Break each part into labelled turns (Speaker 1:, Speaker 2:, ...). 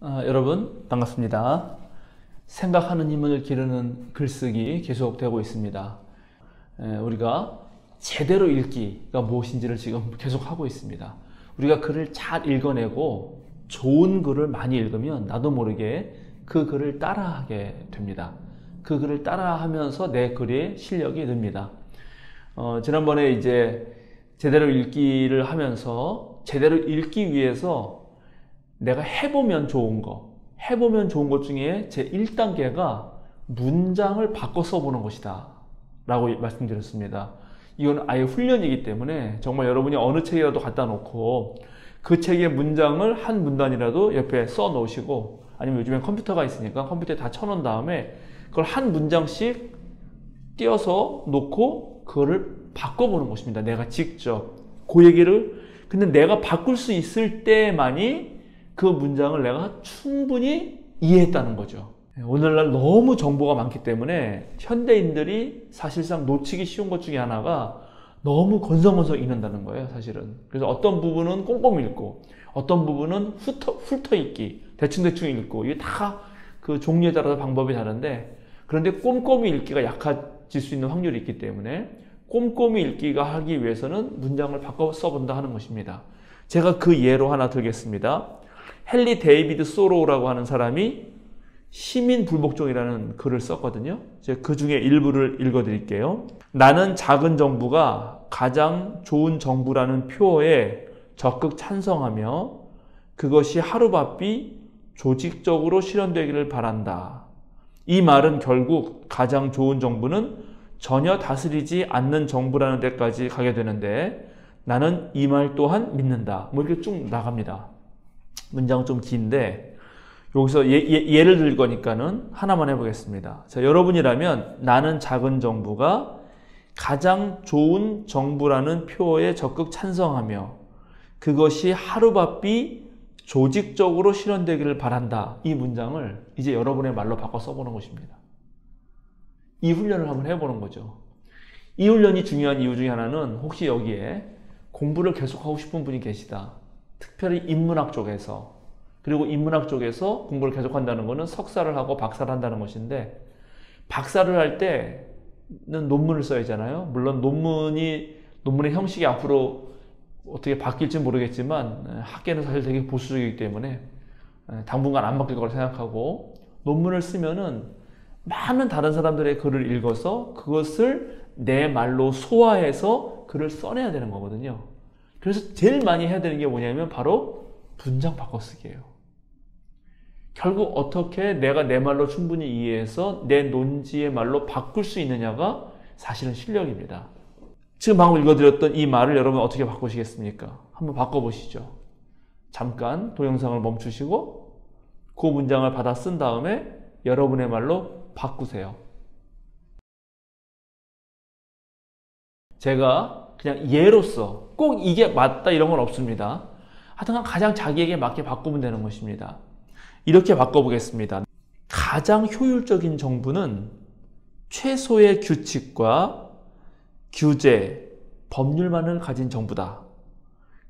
Speaker 1: 여러분 반갑습니다. 생각하는 힘을 기르는 글쓰기 계속되고 있습니다. 우리가 제대로 읽기가 무엇인지를 지금 계속하고 있습니다. 우리가 글을 잘 읽어내고 좋은 글을 많이 읽으면 나도 모르게 그 글을 따라하게 됩니다. 그 글을 따라하면서 내 글의 실력이 늡니다. 지난번에 이제 제대로 읽기를 하면서 제대로 읽기 위해서 내가 해보면 좋은 것 중에 제 1단계가 문장을 바꿔 써보는 것이다 라고 말씀드렸습니다. 이건 아예 훈련이기 때문에 정말 여러분이 어느 책이라도 갖다 놓고 그 책의 문장을 한 문단이라도 옆에 써 놓으시고, 아니면 요즘엔 컴퓨터가 있으니까 컴퓨터에 다 쳐놓은 다음에 그걸 한 문장씩 띄어서 놓고 그거를 바꿔보는 것입니다. 내가 직접 그 얘기를, 근데 내가 바꿀 수 있을 때만이 그 문장을 내가 충분히 이해했다는 거죠. 오늘날 너무 정보가 많기 때문에 현대인들이 사실상 놓치기 쉬운 것 중에 하나가 너무 건성건성 읽는다는 거예요, 사실은. 그래서 어떤 부분은 꼼꼼히 읽고 어떤 부분은 훑어 읽기, 대충대충 읽고, 이게 다 그 종류에 따라서 방법이 다른데, 그런데 꼼꼼히 읽기가 약해질 수 있는 확률이 있기 때문에 꼼꼼히 읽기가 하기 위해서는 문장을 바꿔 써본다 하는 것입니다. 제가 그 예로 하나 들겠습니다. 헨리 데이비드 소로우라고 하는 사람이 시민불복종이라는 글을 썼거든요. 제가 그 중에 일부를 읽어드릴게요. 나는 작은 정부가 가장 좋은 정부라는 표어에 적극 찬성하며 그것이 하루바삐 조직적으로 실현되기를 바란다. 이 말은 결국 가장 좋은 정부는 전혀 다스리지 않는 정부라는 데까지 가게 되는데, 나는 이 말 또한 믿는다. 뭐 이렇게 쭉 나갑니다. 문장은 좀 긴데 여기서 예를 들 거니까는 하나만 해보겠습니다. 자, 여러분이라면 나는 작은 정부가 가장 좋은 정부라는 표어에 적극 찬성하며 그것이 하루바삐 조직적으로 실현되기를 바란다. 이 문장을 이제 여러분의 말로 바꿔 써보는 것입니다. 이 훈련을 한번 해보는 거죠. 이 훈련이 중요한 이유 중에 하나는, 혹시 여기에 공부를 계속하고 싶은 분이 계시다. 특별히 인문학 쪽에서, 그리고 인문학 쪽에서 공부를 계속한다는 것은 석사를 하고 박사를 한다는 것인데, 박사를 할 때는 논문을 써야 하잖아요. 물론 논문의 형식이 앞으로 어떻게 바뀔지 모르겠지만 학계는 사실 되게 보수적이기 때문에 당분간 안 바뀔 거라 생각하고, 논문을 쓰면은 많은 다른 사람들의 글을 읽어서 그것을 내 말로 소화해서 글을 써내야 되는 거거든요. 그래서 제일 많이 해야 되는 게 뭐냐면 바로 문장 바꿔쓰기예요. 결국 어떻게 내가 내 말로 충분히 이해해서 내 논지의 말로 바꿀 수 있느냐가 사실은 실력입니다. 지금 방금 읽어드렸던 이 말을 여러분 어떻게 바꾸시겠습니까? 한번 바꿔보시죠. 잠깐 동영상을 멈추시고 그 문장을 받아 쓴 다음에 여러분의 말로 바꾸세요. 제가 그냥 예로서 꼭 이게 맞다 이런 건 없습니다. 하여튼 가장 자기에게 맞게 바꾸면 되는 것입니다. 이렇게 바꿔보겠습니다. 가장 효율적인 정부는 최소의 규칙과 규제, 법률만을 가진 정부다.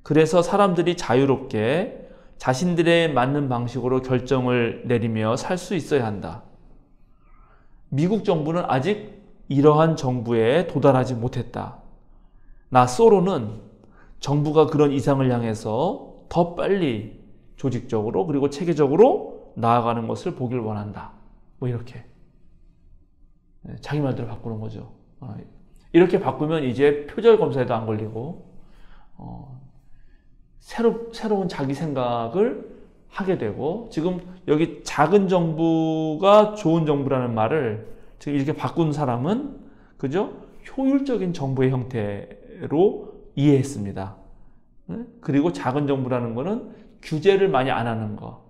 Speaker 1: 그래서 사람들이 자유롭게 자신들에 맞는 방식으로 결정을 내리며 살 수 있어야 한다. 미국 정부는 아직 이러한 정부에 도달하지 못했다. 나 소로는 정부가 그런 이상을 향해서 더 빨리 조직적으로 그리고 체계적으로 나아가는 것을 보길 원한다. 뭐 이렇게 자기 말대로 바꾸는 거죠. 이렇게 바꾸면 이제 표절 검사에도 안 걸리고 새로운 자기 생각을 하게 되고, 지금 여기 작은 정부가 좋은 정부라는 말을 지금 이렇게 바꾼 사람은, 그죠? 효율적인 정부의 형태로 이해했습니다. 그리고 작은 정부라는 거는 규제를 많이 안 하는 거.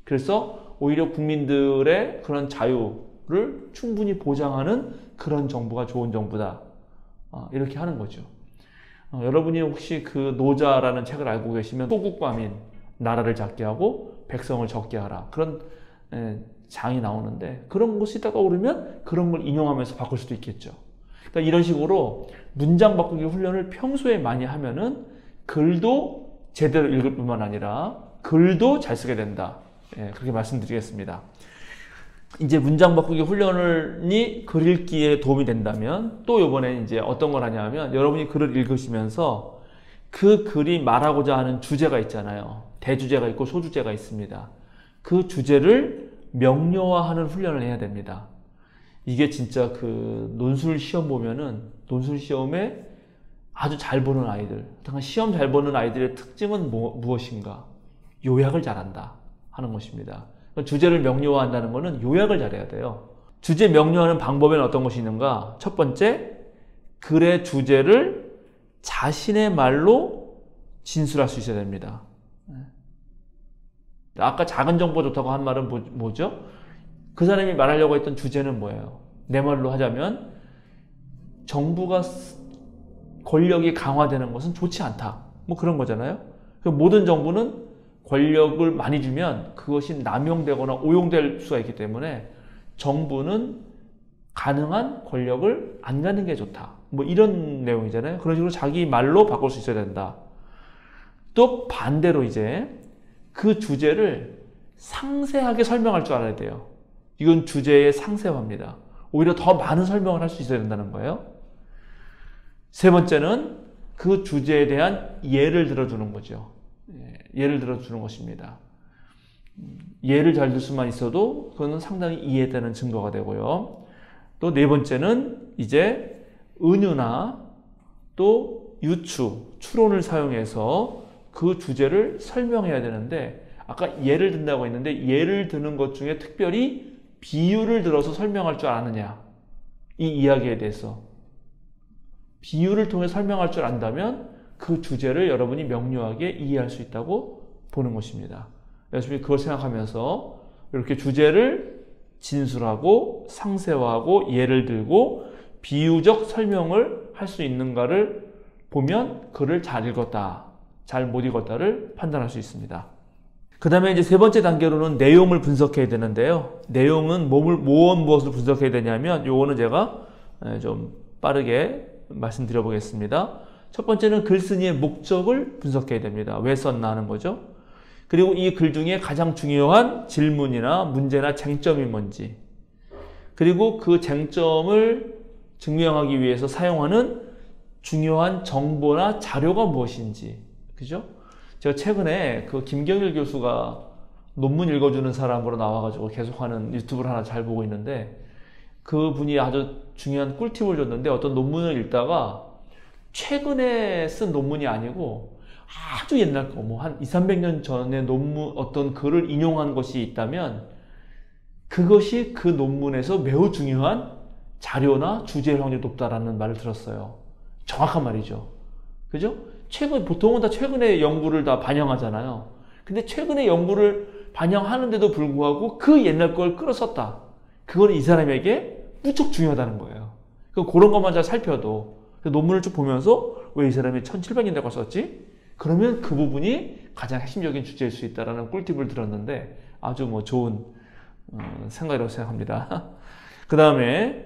Speaker 1: 그래서 오히려 국민들의 그런 자유를 충분히 보장하는 그런 정부가 좋은 정부다. 이렇게 하는 거죠. 여러분이 혹시 그 노자라는 책을 알고 계시면, 소국과민, 나라를 작게 하고 백성을 적게 하라, 그런 장이 나오는데, 그런 것이 떠오르면 그런 걸 인용하면서 바꿀 수도 있겠죠. 그러니까 이런 식으로 문장 바꾸기 훈련을 평소에 많이 하면은 글도 제대로 읽을 뿐만 아니라 글도 잘 쓰게 된다. 그렇게 말씀드리겠습니다. 이제 문장 바꾸기 훈련이 글 읽기에 도움이 된다면 또 이번에 이제 어떤 걸 하냐면 여러분이 글을 읽으시면서 그 글이 말하고자 하는 주제가 있잖아요. 대주제가 있고 소주제가 있습니다. 그 주제를 명료화하는 훈련을 해야 됩니다. 이게 진짜 그 논술 시험 보면은 논술 시험에 아주 잘 보는 아이들, 시험 잘 보는 아이들의 특징은 무엇인가? 요약을 잘한다 하는 것입니다. 주제를 명료화한다는 것은 요약을 잘해야 돼요. 주제 명료화하는 방법에는 어떤 것이 있는가? 첫 번째, 글의 주제를 자신의 말로 진술할 수 있어야 됩니다. 아까 작은 정보가 좋다고 한 말은 뭐죠? 그 사람이 말하려고 했던 주제는 뭐예요? 내 말로 하자면 정부가 권력이 강화되는 것은 좋지 않다. 뭐 그런 거잖아요. 모든 정부는 권력을 많이 주면 그것이 남용되거나 오용될 수가 있기 때문에 정부는 가능한 권력을 안 갖는 게 좋다. 뭐 이런 내용이잖아요. 그런 식으로 자기 말로 바꿀 수 있어야 된다. 또 반대로 이제 그 주제를 상세하게 설명할 줄 알아야 돼요. 이건 주제의 상세화입니다. 오히려 더 많은 설명을 할 수 있어야 된다는 거예요. 세 번째는 그 주제에 대한 예를 들어주는 거죠. 예를 들어주는 것입니다. 예를 잘 들 수만 있어도 그거는 상당히 이해되는 증거가 되고요. 또 네 번째는 이제 은유나 또 유추, 추론을 사용해서 그 주제를 설명해야 되는데 아까 예를 든다고 했는데 예를 드는 것 중에 특별히 비유를 들어서 설명할 줄 아느냐 이 이야기에 대해서 비유를 통해 설명할 줄 안다면 그 주제를 여러분이 명료하게 이해할 수 있다고 보는 것입니다. 여러분이 그걸 생각하면서 이렇게 주제를 진술하고 상세화하고 예를 들고 비유적 설명을 할 수 있는가를 보면 글을 잘 읽었다, 잘 못 읽었다를 판단할 수 있습니다. 그 다음에 이제 세 번째 단계로는 내용을 분석해야 되는데요. 내용은 무엇을 분석해야 되냐면 요거는 제가 좀 빠르게 말씀드려 보겠습니다. 첫 번째는 글쓴이의 목적을 분석해야 됩니다. 왜 썼나 하는 거죠. 그리고 이 글 중에 가장 중요한 질문이나 문제나 쟁점이 뭔지, 그리고 그 쟁점을 증명하기 위해서 사용하는 중요한 정보나 자료가 무엇인지, 그죠? 제가 최근에 그 김경일 교수가 논문 읽어주는 사람으로 나와가지고 계속하는 유튜브를 하나 잘 보고 있는데 그분이 아주 중요한 꿀팁을 줬는데 어떤 논문을 읽다가 최근에 쓴 논문이 아니고 아주 옛날 거, 뭐 한 200~300년 전에 논문, 어떤 글을 인용한 것이 있다면 그것이 그 논문에서 매우 중요한 자료나 주제일 확률이 높다라는 말을 들었어요. 정확한 말이죠. 그죠? 보통은 다 최근의 연구를 다 반영하잖아요. 근데 최근의 연구를 반영하는데도 불구하고 그 옛날 걸 끌어썼다. 그건 이 사람에게 무척 중요하다는 거예요. 그런 것만 잘 살펴도 논문을 쭉 보면서 왜 이 사람이 1700년대 걸 썼지? 그러면 그 부분이 가장 핵심적인 주제일 수 있다는 꿀팁을 들었는데 아주 뭐 좋은 생각이라고 생각합니다. 그 다음에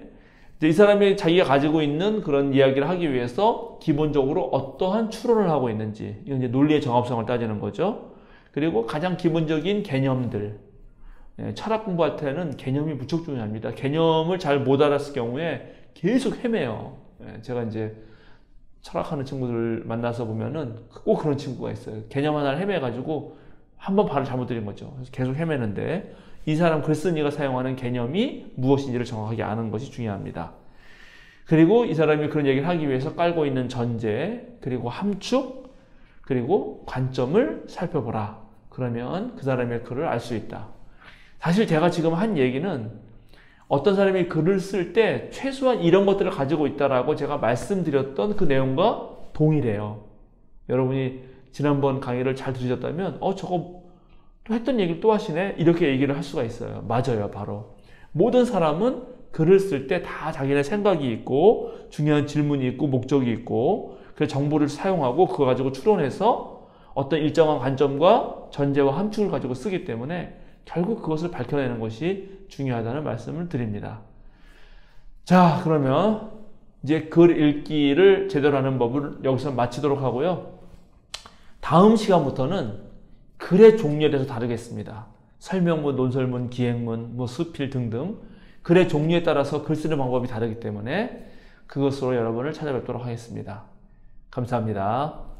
Speaker 1: 이 사람이 자기가 가지고 있는 그런 이야기를 하기 위해서 기본적으로 어떠한 추론을 하고 있는지, 이건 이제 논리의 정합성을 따지는 거죠. 그리고 가장 기본적인 개념들, 철학 공부할 때는 개념이 무척 중요합니다. 개념을 잘 못 알았을 경우에 계속 헤매요. 제가 이제 철학하는 친구들 만나서 보면은 꼭 그런 친구가 있어요. 개념 하나를 헤매가지고 한번 발을 잘못 들인 거죠. 그래서 계속 헤매는데 이 사람 글쓴이가 사용하는 개념이 무엇인지를 정확하게 아는 것이 중요합니다. 그리고 이 사람이 그런 얘기를 하기 위해서 깔고 있는 전제, 그리고 함축, 그리고 관점을 살펴보라. 그러면 그 사람의 글을 알 수 있다. 사실 제가 지금 한 얘기는 어떤 사람이 글을 쓸 때 최소한 이런 것들을 가지고 있다라고 제가 말씀드렸던 그 내용과 동일해요. 여러분이 지난번 강의를 잘 들으셨다면 저거 또 했던 얘기를 또 하시네? 이렇게 얘기를 할 수가 있어요. 맞아요. 바로 모든 사람은 글을 쓸 때 다 자기네 생각이 있고 중요한 질문이 있고 목적이 있고 그 정보를 사용하고 그거 가지고 추론해서 어떤 일정한 관점과 전제와 함축을 가지고 쓰기 때문에 결국 그것을 밝혀내는 것이 중요하다는 말씀을 드립니다. 자, 그러면 이제 글 읽기를 제대로 하는 법을 여기서 마치도록 하고요. 다음 시간부터는 글의 종류에 대해서 다루겠습니다. 설명문, 논설문, 기행문, 뭐 수필 등등 글의 종류에 따라서 글 쓰는 방법이 다르기 때문에 그것으로 여러분을 찾아뵙도록 하겠습니다. 감사합니다.